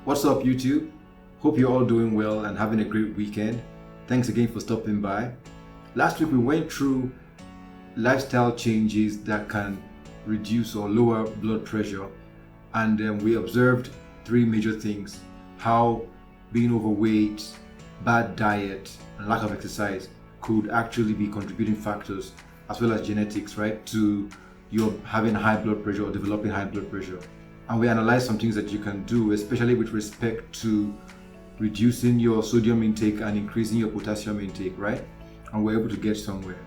What's up, YouTube? Hope you're all doing well and having a great weekend. Thanks again for stopping by. Last week we went through lifestyle changes that can reduce or lower blood pressure, and we observed three major things: how being overweight, bad diet, and lack of exercise could actually be contributing factors, as well as genetics, right, to your having high blood pressure or developing high blood pressure. And we analyzed some things that you can do, especially with respect to reducing your sodium intake and increasing your potassium intake, right? And we're able to get somewhere.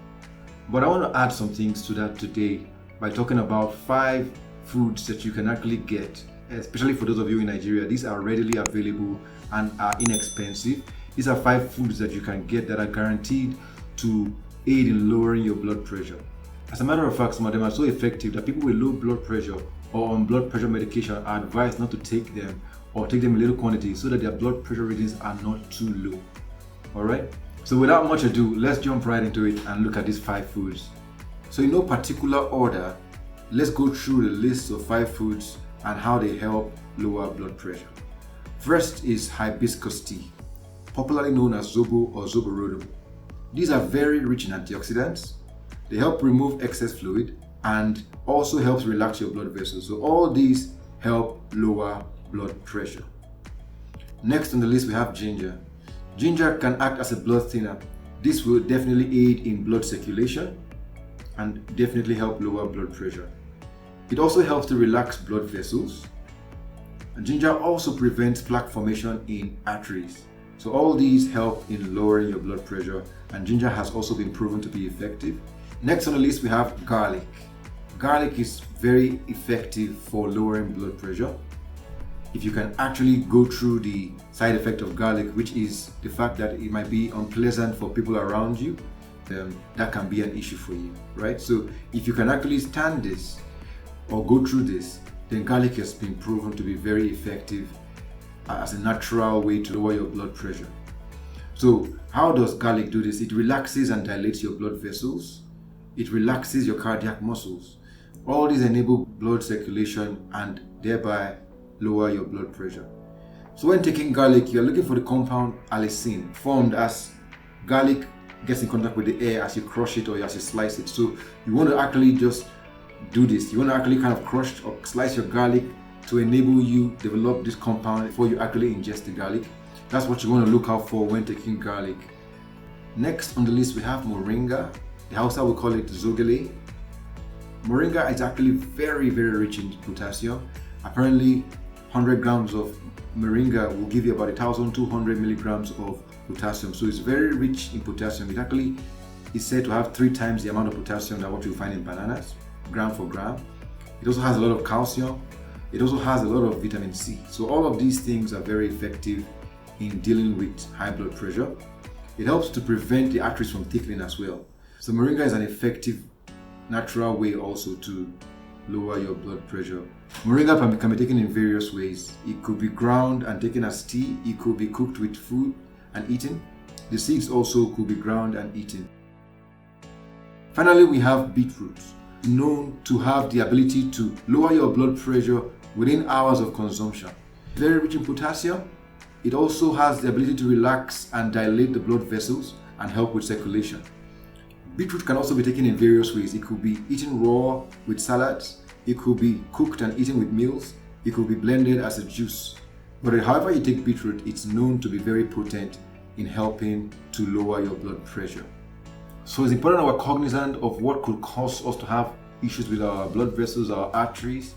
But I want to add some things to that today by talking about 5 foods that you can actually get, especially for those of you in Nigeria. These are readily available and are inexpensive. These are 5 foods that you can get that are guaranteed to aid in lowering your blood pressure. As a matter of fact, some of them are so effective that people with low blood pressure or on blood pressure medication are advised not to take them, or take them in little quantities so that their blood pressure readings are not too low. Alright? So without much ado, let's jump right into it and look at these 5 foods. So in no particular order, let's go through the list of 5 foods and how they help lower blood pressure. First is hibiscus tea, popularly known as Zobo or Zobo. These are very rich in antioxidants. They help remove excess fluid and also helps relax your blood vessels. So all these help lower blood pressure. Next on the list we have ginger. Ginger can act as a blood thinner. This will definitely aid in blood circulation and definitely help lower blood pressure. It also helps to relax blood vessels. And ginger also prevents plaque formation in arteries. So all these help in lowering your blood pressure, and ginger has also been proven to be effective. Next on the list we have garlic. Garlic is very effective for lowering blood pressure. If you can actually go through the side effect of garlic, which is the fact that it might be unpleasant for people around you, that can be an issue for you, right? So if you can actually stand this or go through this, then garlic has been proven to be very effective as a natural way to lower your blood pressure. So how does garlic do this? It relaxes and dilates your blood vessels. It relaxes your cardiac muscles. All these enable blood circulation and thereby lower your blood pressure. So when taking garlic, you're looking for the compound allicin, formed as garlic gets in contact with the air as you crush it or as you slice it. So you want to actually just do this. You want to actually kind of crush or slice your garlic to enable you develop this compound before you actually ingest the garlic. That's what you want to look out for when taking garlic. Next on the list we have moringa. The Hausa will call it Zogale. Moringa is actually very, very rich in potassium. Apparently 100 grams of moringa will give you about 1,200 milligrams of potassium. So it's very rich in potassium. It actually is said to have 3 times the amount of potassium that what you find in bananas, gram for gram. It also has a lot of calcium. It also has a lot of vitamin C. So all of these things are very effective in dealing with high blood pressure. It helps to prevent the arteries from thickening as well. So moringa is an effective natural way also to lower your blood pressure. Moringa can be taken in various ways. It could be ground and taken as tea. It could be cooked with food and eaten. The seeds also could be ground and eaten. Finally, we have beetroot, known to have the ability to lower your blood pressure within hours of consumption. Very rich in potassium. It also has the ability to relax and dilate the blood vessels and help with circulation. Beetroot can also be taken in various ways. It could be eaten raw with salads. It could be cooked and eaten with meals. It could be blended as a juice. But however you take beetroot, it's known to be very potent in helping to lower your blood pressure. So it's important that we're cognizant of what could cause us to have issues with our blood vessels, our arteries.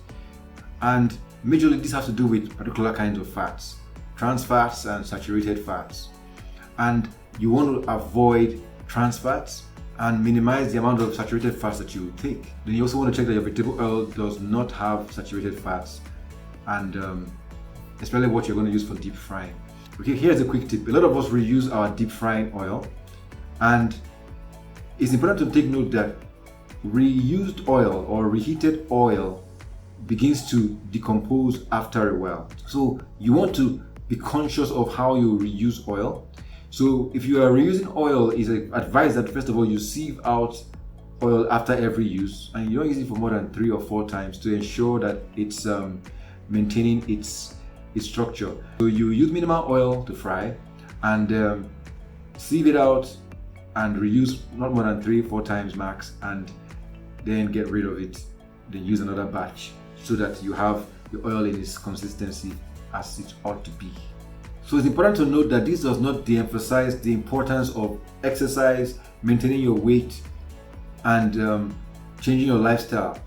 And majorly this has to do with particular kinds of fats, trans fats and saturated fats. And you want to avoid trans fats and minimize the amount of saturated fats that you take. Then you also want to check that your vegetable oil does not have saturated fats, and especially what you're going to use for deep frying. Okay, here's a quick tip. A lot of us reuse our deep frying oil, and it's important to take note that reused oil or reheated oil begins to decompose after a while. So you want to be conscious of how you reuse oil. So if you are reusing oil, it's advised that first of all you sieve out oil after every use, and you don't use it for more than 3 or 4 times to ensure that it's maintaining its its structure. So you use minimal oil to fry and sieve it out and reuse not more than 3-4 times max, and then get rid of it. Then use another batch so that you have the oil in its consistency as it ought to be. So it's important to note that this does not de-emphasize the importance of exercise, maintaining your weight, and changing your lifestyle.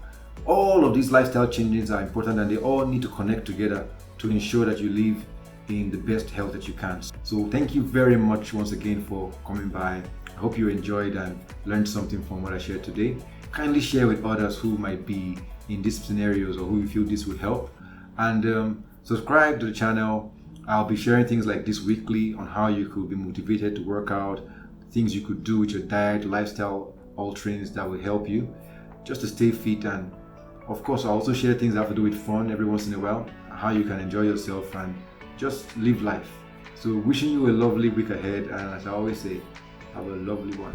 All of these lifestyle changes are important, and they all need to connect together to ensure that you live in the best health that you can. So thank you very much once again for coming by. I hope you enjoyed and learned something from what I shared today. Kindly share with others who might be in these scenarios or who you feel this would help, and subscribe to the channel. I'll be sharing things like this weekly on how you could be motivated to work out, things you could do with your diet, lifestyle alterings that will help you just to stay fit. And of course, I'll also share things that have to do with fun every once in a while, how you can enjoy yourself and just live life. So wishing you a lovely week ahead, and as I always say, have a lovely one.